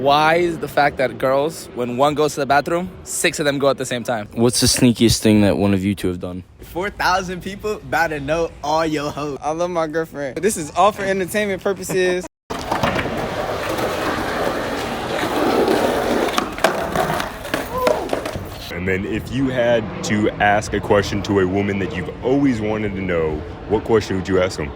Why is the fact that girls, when one goes to the bathroom, 6 of them go at the same time? What's the sneakiest thing that one of you two have done? 4,000 people about to know all your hoes. I love my girlfriend. This is all for entertainment purposes. And then if you had to ask a question to a woman that you've always wanted to know, what question would you ask them?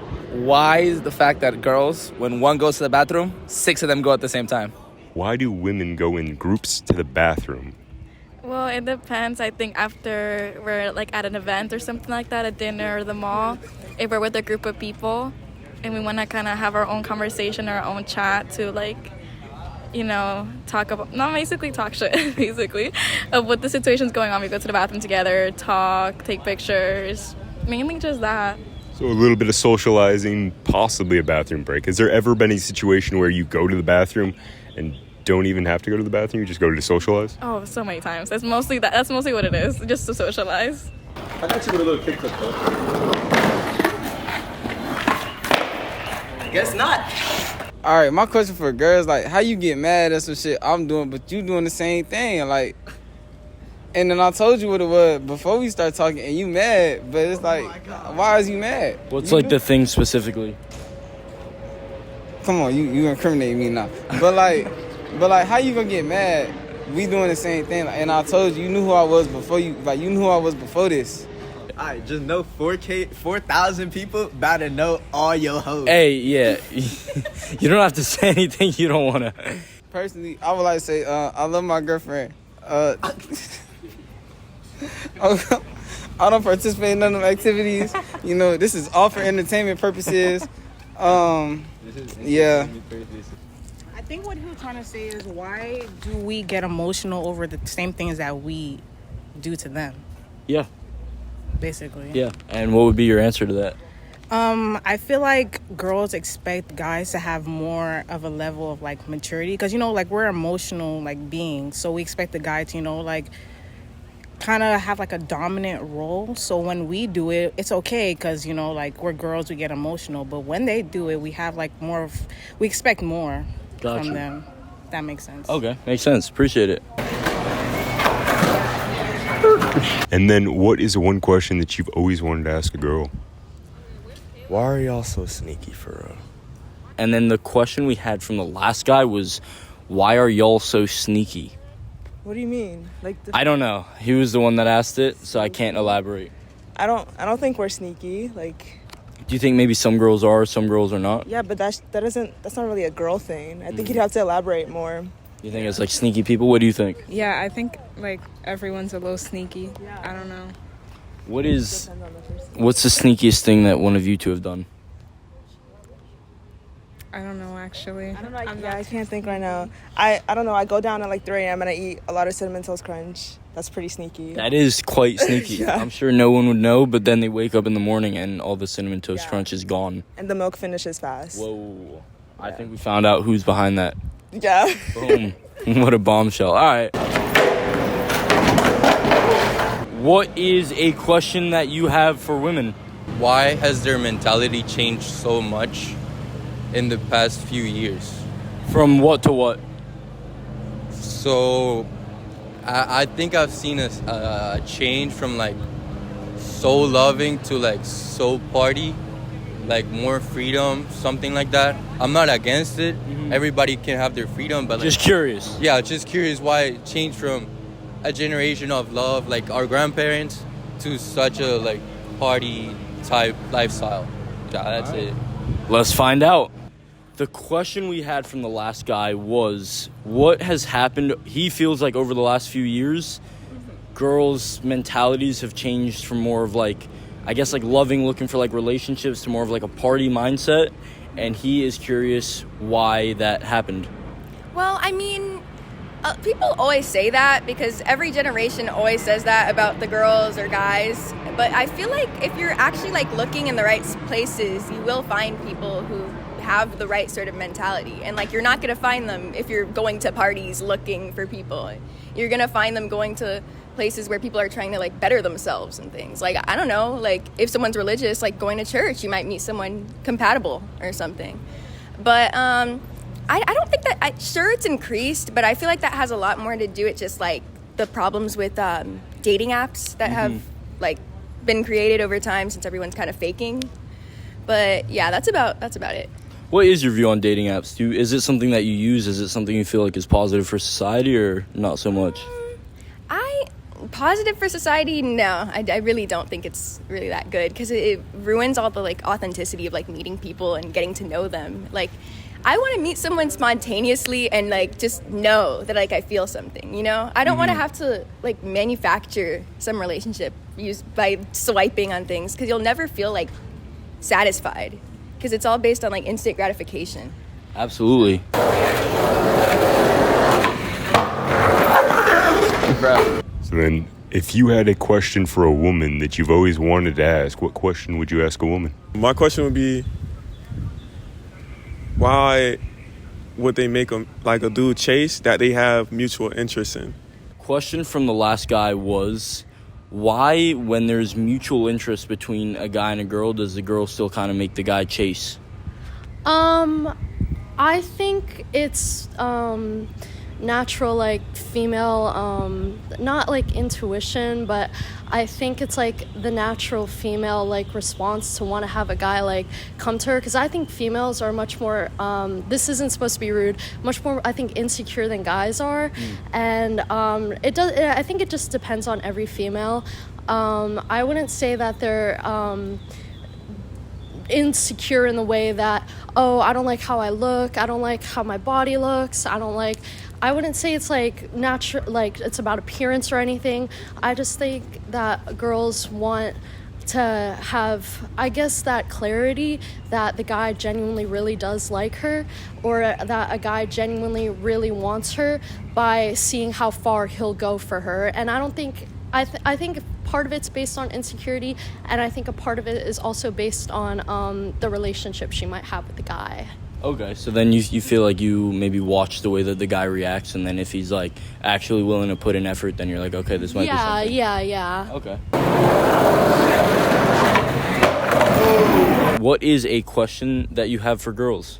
Why is the fact that girls, when one goes to the bathroom, 6 of them go at the same time? Why do women go in groups to the bathroom? Well, it depends. I think after we're like at an event or something like that, a dinner or the mall, if we're with a group of people and we want to kind of have our own conversation, our own chat to like, you know, talk about, not basically talk shit, basically, of what the situation's going on. We go to the bathroom together, talk, take pictures, mainly just that. So a little bit of socializing, possibly a bathroom break. Has there ever been a situation where you go to the bathroom and don't even have to go to the bathroom, you just go to socialize? Oh, so many times. That's mostly what it is, just to socialize. I got you with a little kick clip though. Guess not. All right, my question for girls, like, how you get mad at some shit I'm doing, but you doing the same thing, like, and then I told you what it was before we start talking, and you mad, but it's like, why is you mad? What's like the thing specifically? Come on, you incriminating me now. But like, how you gonna get mad? We doing the same thing, and I told you, you knew who I was before you knew who I was before this. Alright, just know 4,000 people about to know all your hoes. Hey, yeah. You don't have to say anything you don't want to. Personally, I would like to say, I love my girlfriend. I don't participate in none of them activities. You know, this is all for entertainment purposes. Yeah. I think what he was trying to say is, why do we get emotional over the same things that we do to them? Yeah. Basically. Yeah. And what would be your answer to that? I feel like girls expect guys to have more of a level of like maturity, because, you know, like, we're emotional like beings, so we expect the guy to, you know, like, kind of have like a dominant role. So when we do it, it's okay, because, you know, like, we're girls, we get emotional, but when they do it, we have like we expect more from them. That makes sense. Okay, makes sense. Appreciate it. And then what is one question that you've always wanted to ask a girl? Why are y'all so sneaky for real? And then the question we had from the last guy was, why are y'all so sneaky? What do you mean? Like, I don't know. He was the one that asked it, so I can't elaborate. I don't think we're sneaky. Like, Do you think maybe some girls are, some girls are not? yeah, but that's not really a girl thing. I think you'd have to elaborate more. You think it's like sneaky people? What do you think? Yeah, I think like everyone's a little sneaky. I don't know. What's the sneakiest thing that one of you two have done? I don't know, actually. I don't know. I can't think right now. I don't know. I go down at like 3 a.m. and I eat a lot of Cinnamon Toast Crunch. That's pretty sneaky. That is quite sneaky. Yeah. I'm sure no one would know, but then they wake up in the morning and all the Cinnamon Toast Crunch is gone. And the milk finishes fast. Whoa. I think we found out who's behind that. Yeah. Boom. What a bombshell. All right. What is a question that you have for women? Why has their mentality changed so much in the past few years? From what to what? So, I think I've seen a change from like so loving to like so party, like more freedom, something like that. I'm not against it. Mm-hmm. Everybody can have their freedom, but just curious. Yeah, just curious why it changed from a generation of love, like our grandparents, to such a like party type lifestyle. Yeah, that's it. Let's find out. The question we had from the last guy was, what has happened? He feels like over the last few years, girls' mentalities have changed from more of like, I guess like loving, looking for like relationships to more of like a party mindset. And he is curious why that happened. Well, I mean, people always say that because every generation always says that about the girls or guys. But I feel like if you're actually like looking in the right places, you will find people who have the right sort of mentality. And like, you're not going to find them if you're going to parties looking for people. You're going to find them going to places where people are trying to like better themselves and things. Like, I don't know, like if someone's religious, like going to church, you might meet someone compatible or something. But I don't think that, sure it's increased, but I feel like that has a lot more to do with just like the problems with dating apps that have like been created over time since everyone's kind of faking. But yeah, that's about it. What is your view on dating apps? Is it something that you use? Is it something you feel like is positive for society or not so much? Positive for society? No, I really don't think it's really that good because it ruins all the like authenticity of like meeting people and getting to know them. Like, I want to meet someone spontaneously and like just know that like I feel something, you know? I don't want to have to like manufacture some relationship by swiping on things because you'll never feel like satisfied because it's all based on like instant gratification. Absolutely. So then, if you had a question for a woman that you've always wanted to ask, what question would you ask a woman? My question would be, why would they make a dude chase that they have mutual interest in? Question from the last guy was, why, when there's mutual interest between a guy and a girl, does the girl still kind of make the guy chase? I think it's natural, like female, not like intuition, but I think it's like the natural female like response to want to have a guy like come to her, because I think females are much more, this isn't supposed to be rude, much more I think insecure than guys are. And I think it just depends on every female. I wouldn't say that they're insecure in the way that, oh, I don't like how I look, I don't like how my body looks, I wouldn't say it's like natural, like it's about appearance or anything. I just think that girls want to have, I guess, that clarity that the guy genuinely really does like her, or that a guy genuinely really wants her by seeing how far he'll go for her. And I don't think, I think part of it's based on insecurity, and I think a part of it is also based on the relationship she might have with the guy. Okay, so then you feel like you maybe watch the way that the guy reacts, and then if he's like actually willing to put in effort, then you're like, okay, this might be something. Yeah. Okay. What is a question that you have for girls?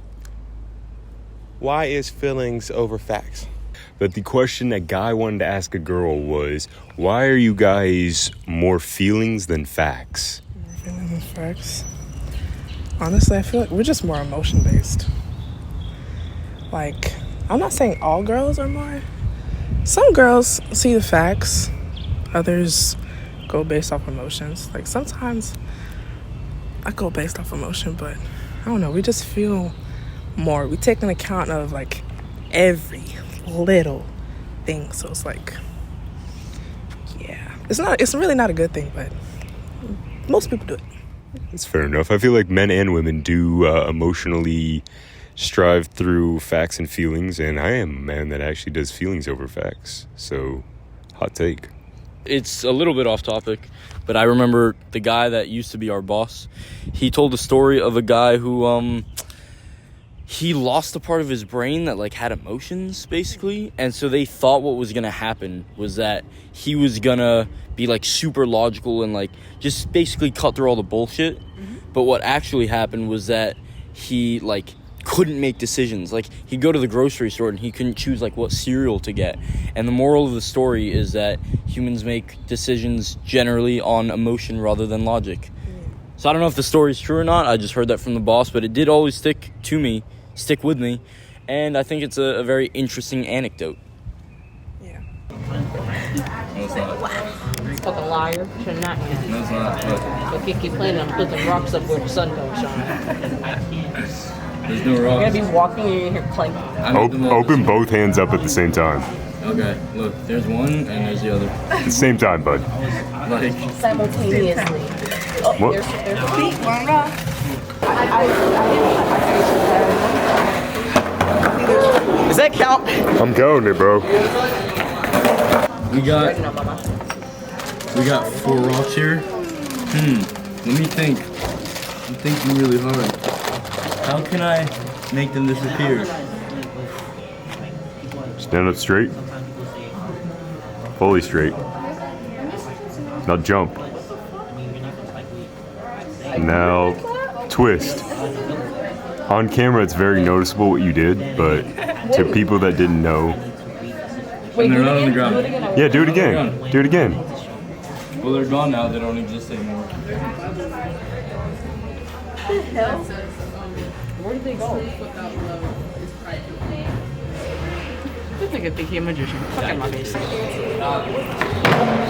Why is feelings over facts? But the question a guy wanted to ask a girl was, why are you guys more feelings than facts? More feelings than facts? Honestly, I feel like we're just more emotion-based. Like, I'm not saying all girls are more. Some girls see the facts. Others go based off emotions. Like, sometimes I go based off emotion, but I don't know. We just feel more. We take an account of, like, every little thing. So it's like, yeah. It's really not a good thing, but most people do it. That's fair enough. I feel like men and women do emotionally strive through facts and feelings, and I am a man that actually does feelings over facts. So, hot take. It's a little bit off topic, but I remember the guy that used to be our boss. He told a story of a guy who he lost a part of his brain that like had emotions, basically, and so they thought what was gonna happen was that he was gonna be like super logical and like just basically cut through all the bullshit. But what actually happened was that he like couldn't make decisions. Like, he'd go to the grocery store and he couldn't choose like what cereal to get. And the moral of the story is that humans make decisions generally on emotion rather than logic. So I don't know if the story's true or not. I just heard that from the boss, but it did always stick with me, and I think it's a very interesting anecdote. Yeah. No, it's not. Fucking liar. You're not. No, it's not. If you keep playing, I'm putting rocks up where the sun don't shine. There's no rocks. You're gonna be walking and you're here clanking. Open both hands up at the same time. Okay, look, there's one and there's the other. At the same time, bud. Like simultaneously. Oh, What? there's feet, one rock. Does that count? I'm counting it, bro. We got 4 rocks here. Let me think. I'm thinking really hard. How can I make them disappear? Stand up straight. Fully straight. Now jump. Now twist. On camera, it's very noticeable what you did, but to people that didn't know, And they're not on the ground. yeah, do it again. Do it again. Well, they're gone now. They don't exist anymore. Where did they go? This nigga think he a magician. Fuck out my face.